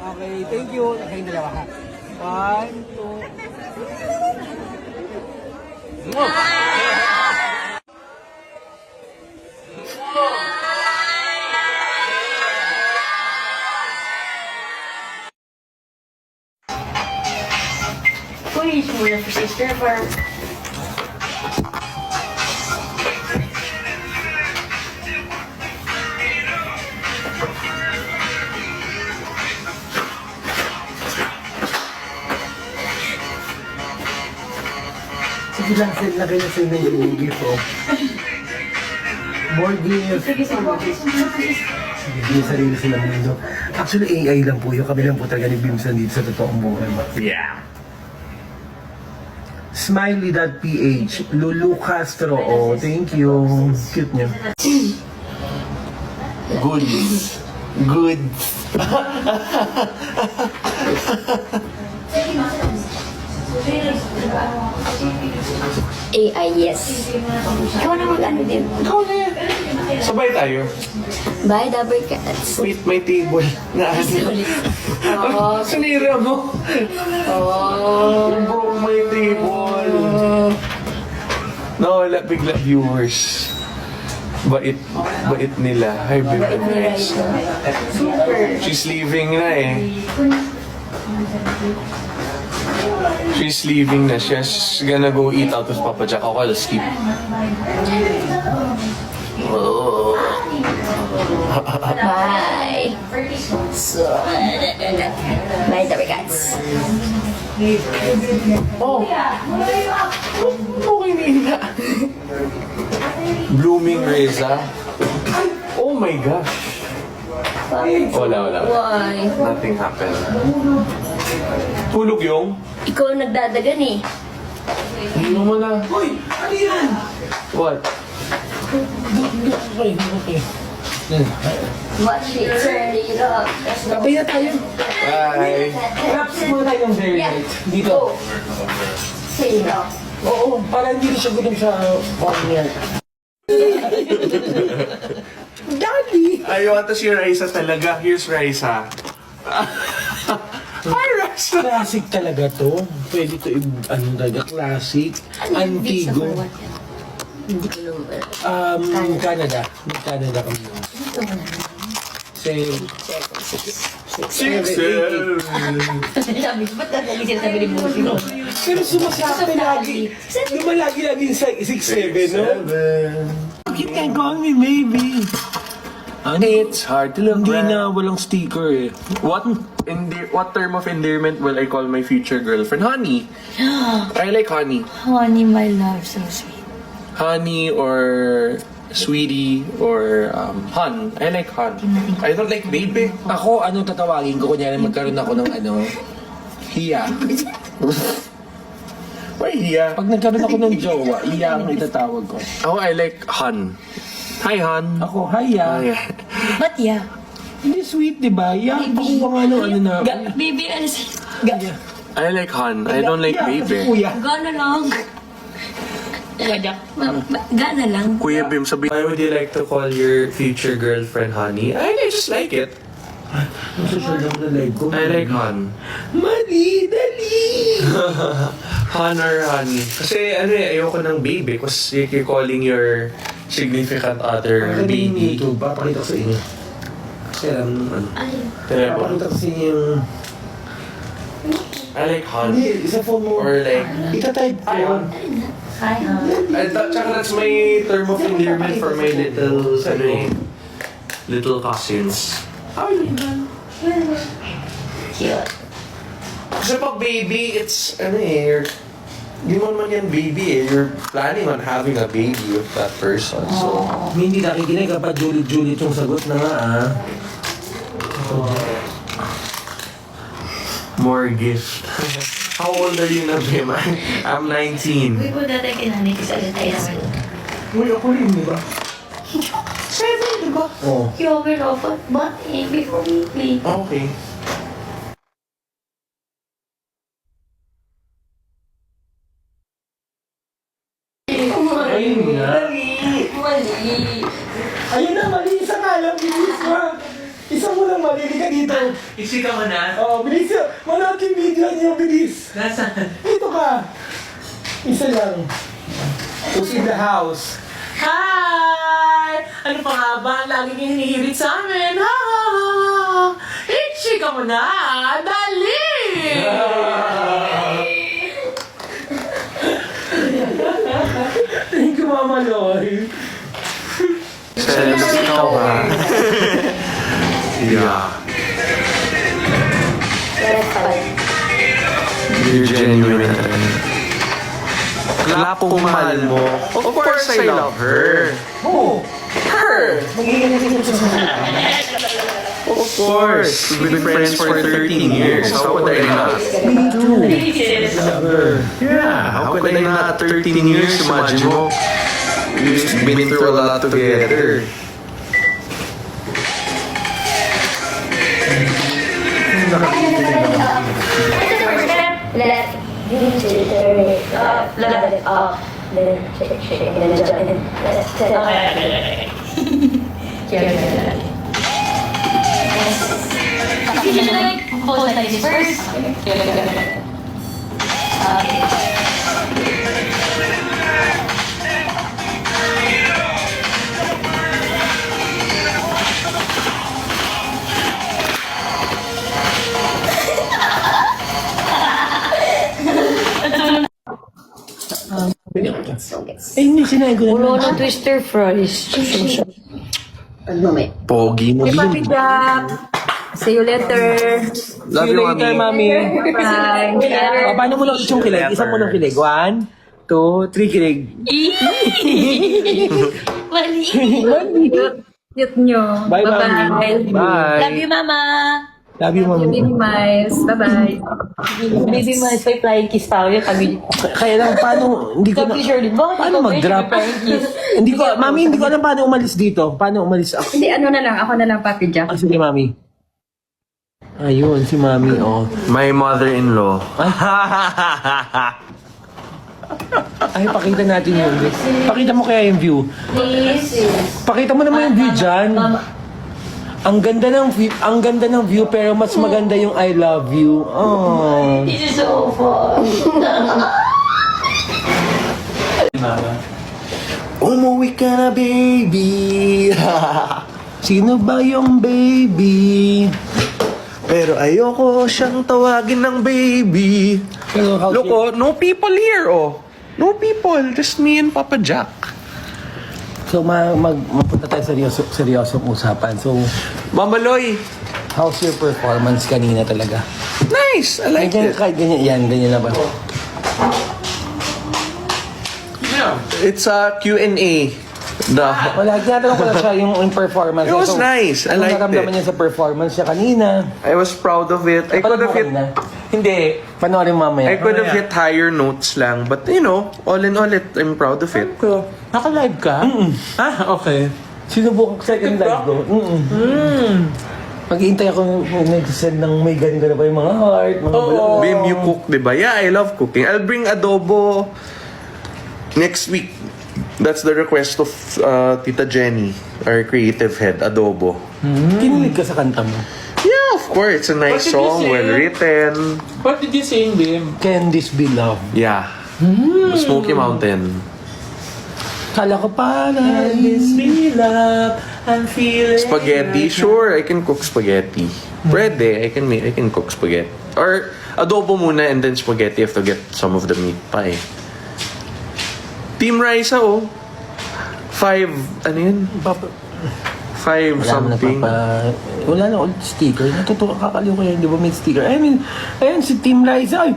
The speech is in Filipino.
Okay, thank you. Kayong dalawa ha. 1, 2. Move! Uy, muna for sister for... Sige lang, lagay na sa'yo na yung gift, oh. More gift. Sige, Bigyan sarili silang mundo. Actually, AI lang po yun. Kami lang po talaga ni Bimsan dito sa totoong buhay. Yeah. Smiley.ph Lulu Castro. Oh, thank you. Cute niya. Goods. Goods. AI, yes. Ikaw na mag-ano din. Ikaw na yan. Sabay tayo. Bye, Dabber Cats. Wait, may table na ano. Sinira mo. Bro, may table. Nawala bigla viewers. Bait nila. Hi, Bim and Rex. She's leaving na eh. She's leaving na. She's gonna go eat out with Papa Jack. Ako, I'll skip. Bye. So, bye, Dabber Cats. Oh! Okay, Nina. Blooming Reza. Oh my gosh. Wala. Why? Nothing happened. Tulog yung? Ikaw ang nagdadagan eh. Ano mo na? Hoy! Ano yan? What? Okay. Watch it, turn it up. Kapay na tayo. Bye! Raps muna yung very night. Dito. Say no. Oo, para hindi siya gutom sa corner. Daddy! I want to see Raisa talaga. Here's Raisa. Hi, Raisa! Classic talaga to. Pwede to ano talaga, classic. Antigo. Hindi ko naman. Canada. Canada kami. Same. Six, Sabi ko, ba't nagalisir sabi ni Busi mo? Pero sumasakto lagi. Lumalagi-lagi yung 6'7", no? You can call me maybe. It's hard to look Hindi back. na walang sticker eh. What term of endearment will I call my future girlfriend? Honey. I like honey. Honey, my love, so sweet. Honey or sweetie or hun. I like hun. I don't like baby. Ako, tatawagin ko? Kunyari magkaroon ako ng hiya. Why hiya? Pag nagkaroon ako ng jowa, hiya ang itatawag ko. Oh, I like hun. Hi, hun. Ako, hiya. Ba't ya? Hindi sweet, di ba? Hiya, pakuha nga ng na. Baby, ano si... I like hun. I don't like baby. Kuya. Gana lang. Gana lang. Kuya Bim, sabi. Why would you like to call your future girlfriend honey? I just like it. Sure lang na leg ko. I like hun. Mali, dali! Han or honey. Kasi ayoko ng baby kasi you're calling your significant other baby. YouTube, papakita ko sa inyo. Kasi alam nung Telephone. Papakita ko sa inyo yung... I like hun. Hindi, isa phone mo. Or like... Ita-type ko yun. Hi, hon. Tsaka that's my term of endearment for my little cousins. How are you? Cute. Kasi pag baby, it's, hindi mo naman yan baby eh. You're planning on having a baby with that person, so... Hindi nakikinig kapag Juliet yung sagot na nga More gift. How old are you na, Bim? I'm 19. Uy, po dati kinanay ko sa tayo naman. Uy, ako rin, di ba? 7, di ba? Oo. You were off but before we play. Okay. Ayun nga. Mali. Ayun na, mali. Isa nga lang, bilis mo. Isa mo lang mali. Ka dito. Isika mo na. Oh, bilis yun. Manood yung video niyo, bilis. Nasaan? Dito ka. Isa lang. Who's in the house? Hi! Ano pa nga ba ang laging hinihirit sa amin? Ha? Ichika mo na! Dali! Thank you, Mama Loy. Ikaw ba? Yeah. You're genuine. Kala kong mahal mo. Of course, I love her. Oh, Her! magiging natin sa Of course. We've been friends for 13 years. How could I not? Me too. Yeah, how could I not? 13 years, imagine mo. We've just been through a lot together. Let it up. Then shake, and then jump in. Pose like this first. Eh, hindi sinayin ko Ulo na. ng twister fries. Pogi mo, Hey, Papi Bim. Jack. See you later. Love See you you, later, Mami. Mami. Bye. Oh, paano mo lang yung kilig? Isang mo lang kilig. 1, 2, 3 kilig. Mali. Cute nyo. Bye, Mami. Bye-bye. Bye. Love you, Mama. Love you, Mami. Baby Miles. Bye-bye. Baby Miles, may flying kiss tayo. Kami. Kaya lang, paano, hindi ko na, Sabi Shirley, bakit paano ikaw mag-drop? may flying kiss? Hindi ko, Mami, hindi ko alam paano umalis dito. Paano umalis ako? Hindi, ano na lang. Ako na lang, Papi Jack. Ah, sige, Mami. Ayun, si Mami, oh. My mother-in-law. Ay, pakita natin yun. Pakita mo kaya yung view. Please. Pakita mo naman yung view dyan. Ang ganda ng view, pero mas maganda yung I love you. Oh. This is so fun. Umuwi ka na, baby. Sino ba yung baby? Pero ayoko siyang tawagin ng baby. Look, oh, no people here, oh. No people, just me and Papa Jack. So, mapunta tayo sa seryosong usapan. So, Mama Loy, how's your performance kanina talaga? nice. I like Ganyan, it. kahit ganyan, yan, ganyan na ba? It's a Q&A. Wala, tinatanong ko lang siya yung performance. It was nice. I anong liked naramdaman it. niya sa performance niya kanina? I was proud of it. I could Panood mo have hit... kanina? Hindi. Panoorin mo mamaya. I could have hit higher notes lang. But, you know, all in all, I'm proud of it. Naka-live ka? Ah, okay. Sinubukang second live ko. Mag-iintay ako nag-send ng may ganun-ganun pa yung mga heart, mga Oo. Bim, you cook, diba? Yeah, I love cooking. I'll bring adobo next week. That's the request of Tita Jenny, our creative head, adobo. Kinilig ka sa kanta mo. Yeah, of course. It's a What nice did you song, say? well written. What did you sing, Bim? Can this be love? Yeah. Smoky Mountain. Kala ko para Me love, I'm feeling... Spaghetti, sure, I can cook spaghetti. Pwede, I can cook spaghetti. Or adobo muna and then spaghetti. You have to get some of the meat pa eh. Team Raisa, oh. 5, ano yun? 5 something. Wala na ulit sticker. Natutuwa, kakaliw ko yan. Di ba may sticker? I mean, ayun si Team Liza. Ay,